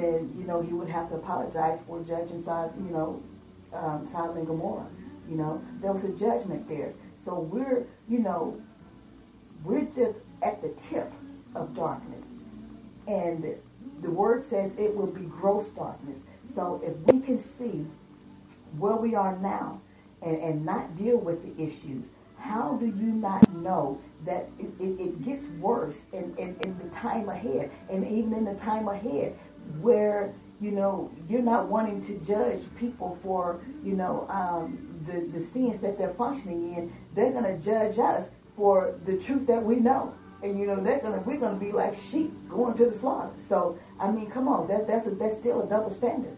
then, you know, he would have to apologize for judging Sodom and Gomorrah. You know, there was a judgment there. So we're, you know, we're just at the tip of darkness. And the word says it will be gross darkness. So if we can see where we are now and not deal with the issues, how do you not know that it gets worse in the time ahead? And even in the time ahead where, you know, you're not wanting to judge people for, you know, the sins that they're functioning in. They're going to judge us for the truth that we know. And, you know, we're going to be like sheep going to the slaughter. So, I mean, come on, that's still a double standard.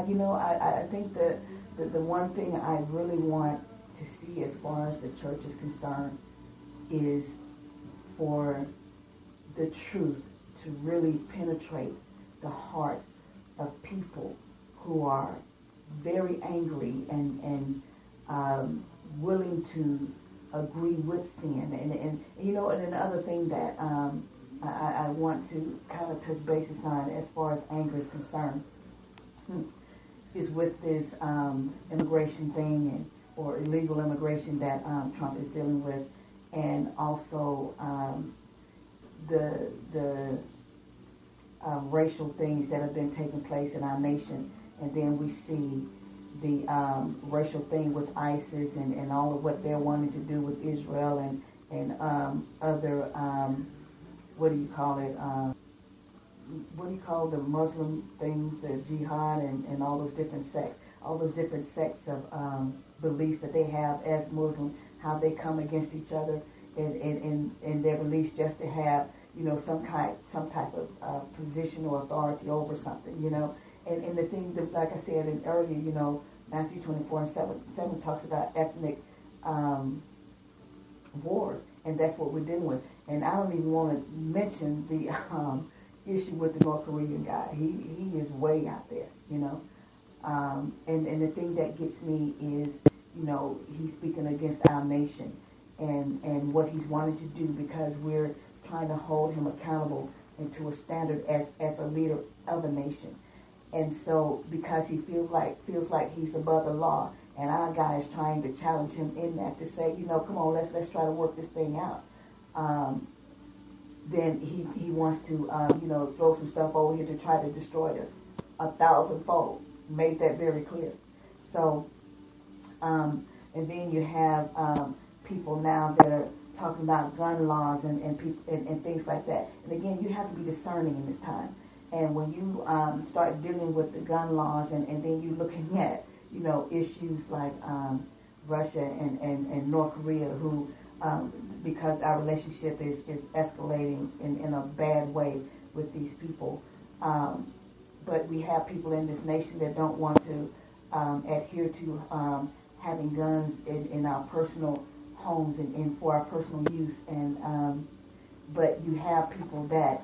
You know, I think the one thing I really want to see as far as the church is concerned is for the truth to really penetrate the heart of people who are very angry and willing to agree with sin. And you know, and another thing that I want to kind of touch bases on as far as anger is concerned is with this immigration thing or illegal immigration that Trump is dealing with, and also the racial things that have been taking place in our nation. And then we see the racial thing with ISIS and all of what they're wanting to do with Israel and other, what do you call it? What do you call the Muslim things, the jihad and all those different sects of beliefs that they have as Muslims, how they come against each other and their beliefs just to have, you know, some type of position or authority over something, you know. And the thing that, like I said earlier, you know, Matthew 24:7 talks about ethnic wars, and that's what we're dealing with. And I don't even want to mention the issue with the North Korean guy. He is way out there, you know. And the thing that gets me is, you know, he's speaking against our nation and what he's wanted to do, because we're trying to hold him accountable and to a standard as a leader of a nation. And so, because he feels like he's above the law, and our guy is trying to challenge him in that, to say, you know, come on, let's try to work this thing out. Then he wants to, you know, throw some stuff over here to try to destroy us 1,000-fold. Made that very clear. So, and then you have people now that are talking about gun laws and things like that. And again, you have to be discerning in this time. And when you start dealing with the gun laws and then you're looking at, you know, issues like Russia and North Korea, who, because our relationship is escalating in a bad way with these people, but we have people in this nation that don't want to adhere to having guns in our personal homes and for our personal use. And but you have people that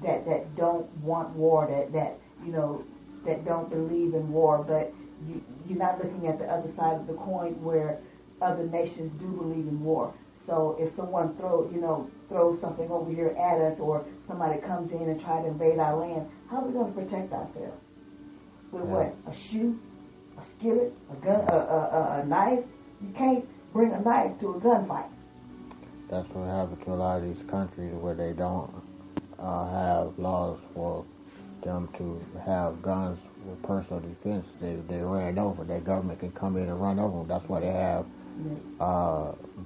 that don't want war, that you know, that don't believe in war. But you're not looking at the other side of the coin where other nations do believe in war. So if someone throws something over here at us, or somebody comes in and try to invade our land, how are we going to protect ourselves? With what? A shoe, a skillet, a gun, a knife? You can't bring a knife to a gunfight. That's what happens to a lot of these countries where they don't have laws for them to have guns with personal defense. They ran over. Their government can come in and run over them. That's why they have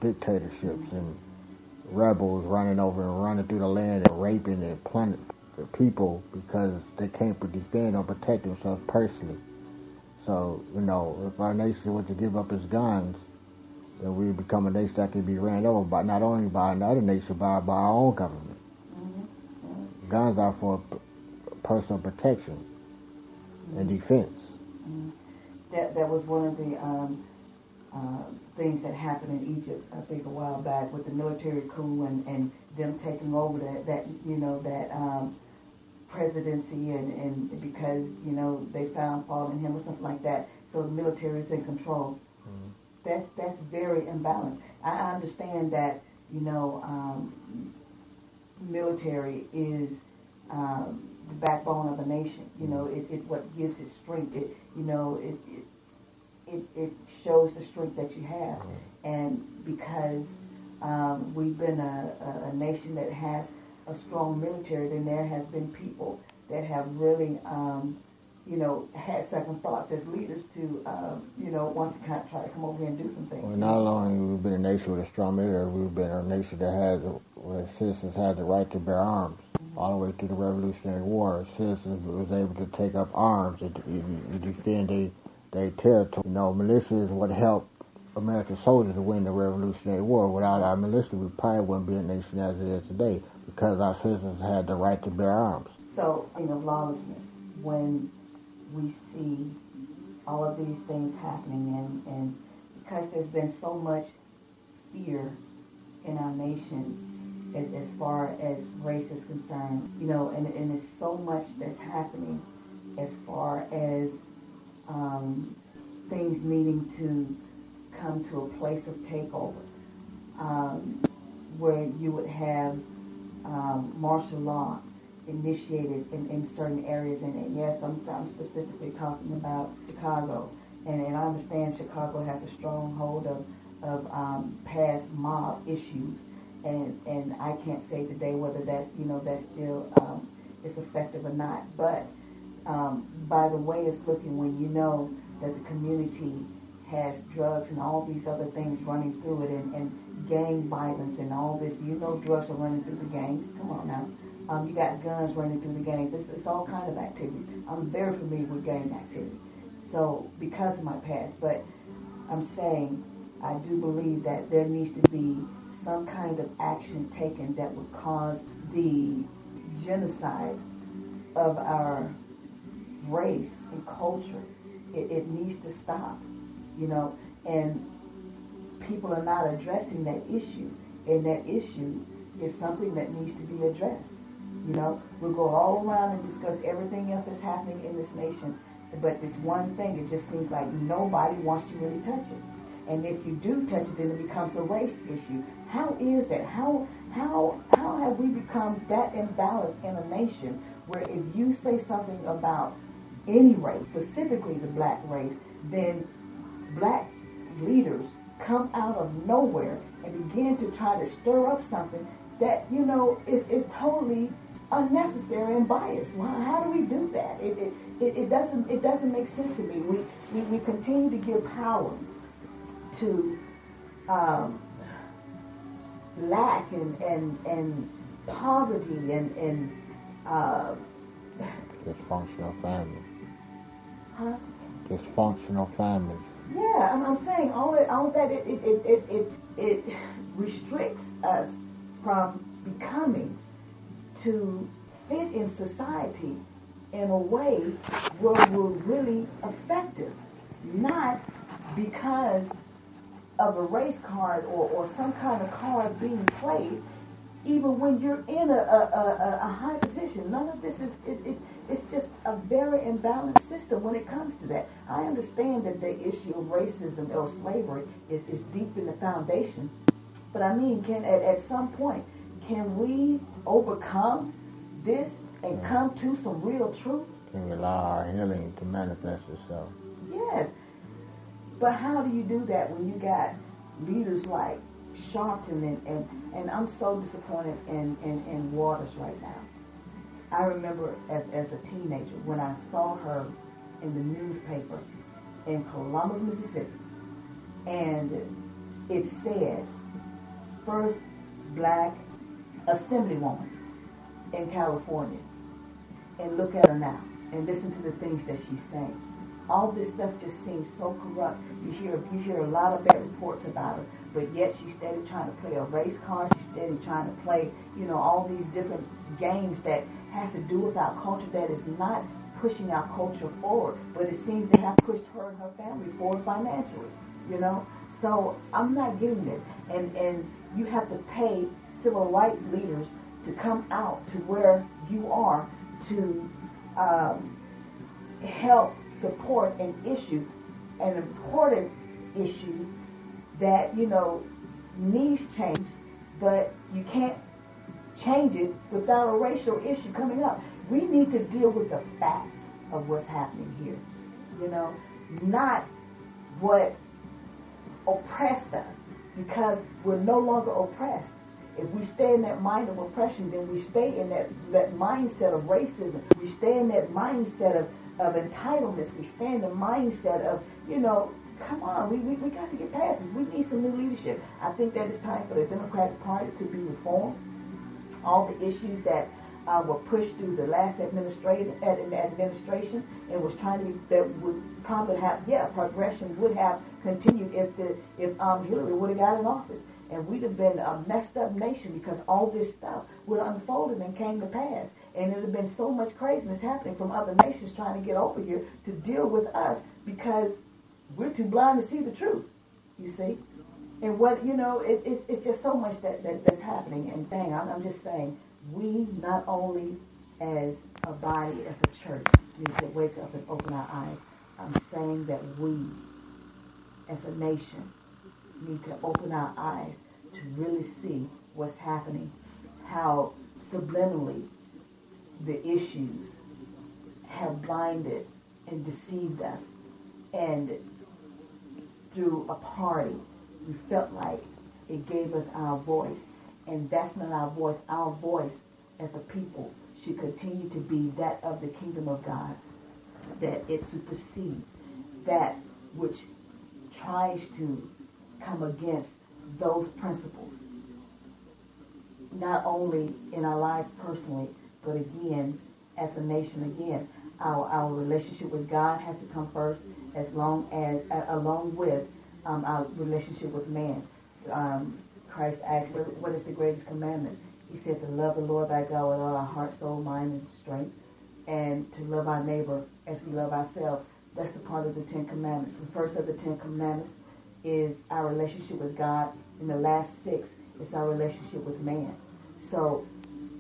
dictatorships and rebels running over and running through the land and raping and plundering the people because they can't defend or protect themselves personally. So, you know, if our nation were to give up its guns, then we would become a nation that can be ran over by not only by another nation, but by our own government. Mm-hmm. Guns are for personal protection and defense. Mm-hmm. That was one of the things that happened in Egypt, I think, a while back with the military coup and them taking over that presidency and because, you know, they found fault in him or something like that. So the military is in control. Mm-hmm. That's very imbalanced. I understand that, you know, military is the backbone of a nation. You know, it what gives it strength. It, you know, it shows the strength that you have. And because we've been a nation that has a strong military, then there has been people that have really, you know, had second thoughts as leaders to, you know, want to kind of try to come over here and do some things. Well, not only we've been a nation with a strong military, we've been a nation that has, where citizens had the right to bear arms. All the way through the Revolutionary War, citizens was able to take up arms and defend their territory. You know, militias would help American soldiers to win the Revolutionary War. Without our militia, we probably wouldn't be a nation as it is today, because our citizens had the right to bear arms. So, you know, lawlessness, when we see all of these things happening, and because there's been so much fear in our nation as far as race is concerned, you know, and there's so much that's happening as far as things needing to come to a place of takeover, where you would have martial law initiated in certain areas, and yes, I'm specifically talking about Chicago, and I understand Chicago has a stronghold of past mob issues, and I can't say today whether that's, you know, that's still is effective or not, but by the way it's looking, when you know that the community has drugs and all these other things running through it, and gang violence and all this, you know, drugs are running through the gangs. Come on now. You got guns running through the gangs. It's all kind of activities. I'm very familiar with gang activity, so because of my past. But I'm saying I do believe that there needs to be some kind of action taken that would cause the genocide of our race and culture. It needs to stop, you know, and people are not addressing that issue, and that issue is something that needs to be addressed. You know, we'll go all around and discuss everything else that's happening in this nation, but this one thing, it just seems like nobody wants to really touch it. And if you do touch it, then it becomes a race issue. How is that? How have we become that imbalanced in a nation where if you say something about any race, specifically the black race, then black leaders come out of nowhere and begin to try to stir up something that, you know, is totally unnecessary and biased. Well, how do we do that? It doesn't make sense to me. We continue to give power to lack and poverty and dysfunctional families. Huh? Dysfunctional families. Yeah, I'm saying all of that. It restricts us from becoming to fit in society in a way where we're really effective, not because of a race card or some kind of card being played, even when you're in a high position. None of this it's just a very imbalanced system when it comes to that. I understand that the issue of racism or slavery is deep in the foundation, but I mean, at some point, can we overcome this and come to some real truth? Can we allow our healing to manifest itself? Yes. But how do you do that when you got leaders like Sharpton and I'm so disappointed in Waters right now. I remember as a teenager when I saw her in the newspaper in Columbus, Mississippi, and it said, first black assemblywoman in California. And look at her now and listen to the things that she's saying. All this stuff just seems so corrupt. You hear a lot of bad reports about her, but yet she's steady trying to play a race card. She's steady trying to play, you know, all these different games that has to do with our culture, that is not pushing our culture forward, but it seems to have pushed her and her family forward financially, you know. So I'm not getting this. And you have to pay civil rights leaders to come out to where you are to help support an issue, an important issue that, you know, needs change, but you can't change it without a racial issue coming up. We need to deal with the facts of what's happening here. You know, not what oppressed us, because we're no longer oppressed. If we stay in that mind of oppression, then we stay in that mindset of racism. We stay in that mindset of entitlements. We stay in the mindset of, you know, come on, we got to get past this. We need some new leadership. I think that it's time for the Democratic Party to be reformed. All the issues that were pushed through the last administration and was trying to be, that would probably have, progression would have continued if Hillary would have got in office. And we'd have been a messed up nation because all this stuff would have unfolded and came to pass. And it would have been so much craziness happening from other nations trying to get over here to deal with us because we're too blind to see the truth, you see. And what, you know, it's just so much that's happening. And dang, I'm just saying, we not only as a body, as a church, need to wake up and open our eyes. I'm saying that we, as a nation, need to open our eyes to really see what's happening, how subliminally the issues have blinded and deceived us. And through a party, we felt like it gave us our voice. And that's not our voice. Our voice as a people should continue to be that of the kingdom of God, that it supersedes that which tries to come against those principles, not only in our lives personally, but again, as a nation, again, our relationship with God has to come first, along with our relationship with man. Christ asked, what is the greatest commandment? He said to love the Lord thy God with all our heart, soul, mind, and strength, and to love our neighbor as we love ourselves. That's the part of the Ten Commandments. The first of the Ten Commandments is our relationship with God, and the last 6 is our relationship with man. So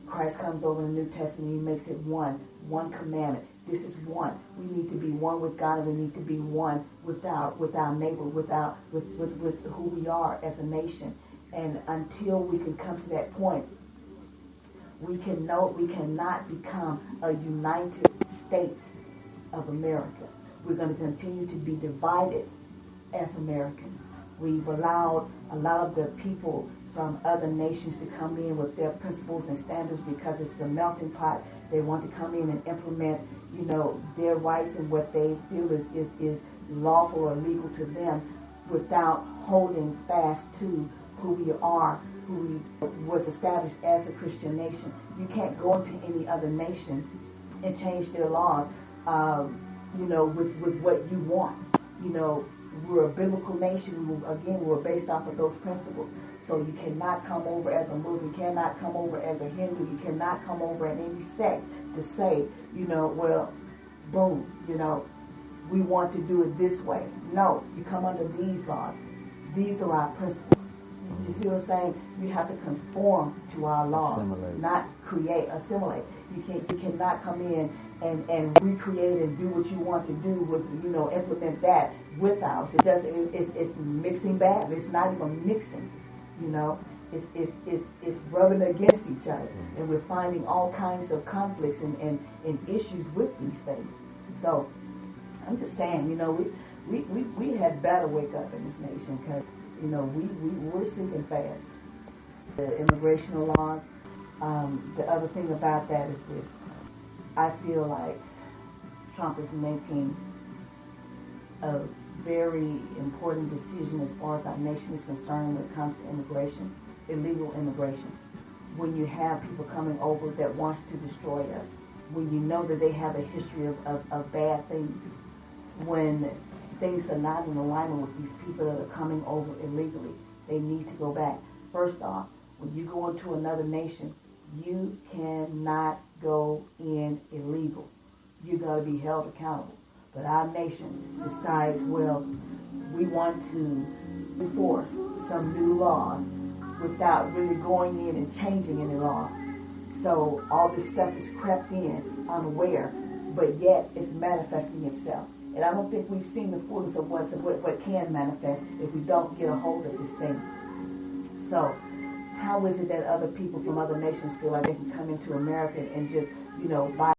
Christ comes over in the New Testament, he makes it one commandment. This is one. We need to be one with God, and we need to be one with our neighbor, with who we are as a nation. And until we can come to that point, we cannot become a United States of America. We're going to continue to be divided as Americans. We've allowed a lot of the people from other nations to come in with their principles and standards because it's the melting pot. They want to come in and implement, you know, their rights and what they feel is lawful or legal to them without holding fast to who we are, who was established as a Christian nation. You can't go into any other nation and change their laws, you know, with what you want. You know, we're a biblical nation. We're based off of those principles. So you cannot come over as a Muslim, you cannot come over as a Hindu, you cannot come over in any sect to say, you know, well, boom, you know, we want to do it this way. No, you come under these laws. These are our principles. You see what I'm saying? You have to conform to our laws, not assimilate. You cannot come in and recreate and do what you want to do with, you know, implement that with ours. It's mixing bad. It's not even mixing. You know, it's rubbing against each other, and we're finding all kinds of conflicts and issues with these things. So I'm just saying, you know, we had better wake up in this nation because, you know, we're sinking fast. The immigration laws. The other thing about that is this: I feel like Trump is making a very important decision as far as our nation is concerned when it comes to immigration, illegal immigration. When you have people coming over that wants to destroy us, when you know that they have a history of bad things, when things are not in alignment with these people that are coming over illegally, they need to go back. First off, when you go into another nation, you cannot go in illegal. You got to be held accountable. But our nation decides, well, we want to enforce some new laws without really going in and changing any law. So all this stuff is crept in unaware, but yet it's manifesting itself. And I don't think we've seen the fullness of what can manifest if we don't get a hold of this thing. So how is it that other people from other nations feel like they can come into America and just, buy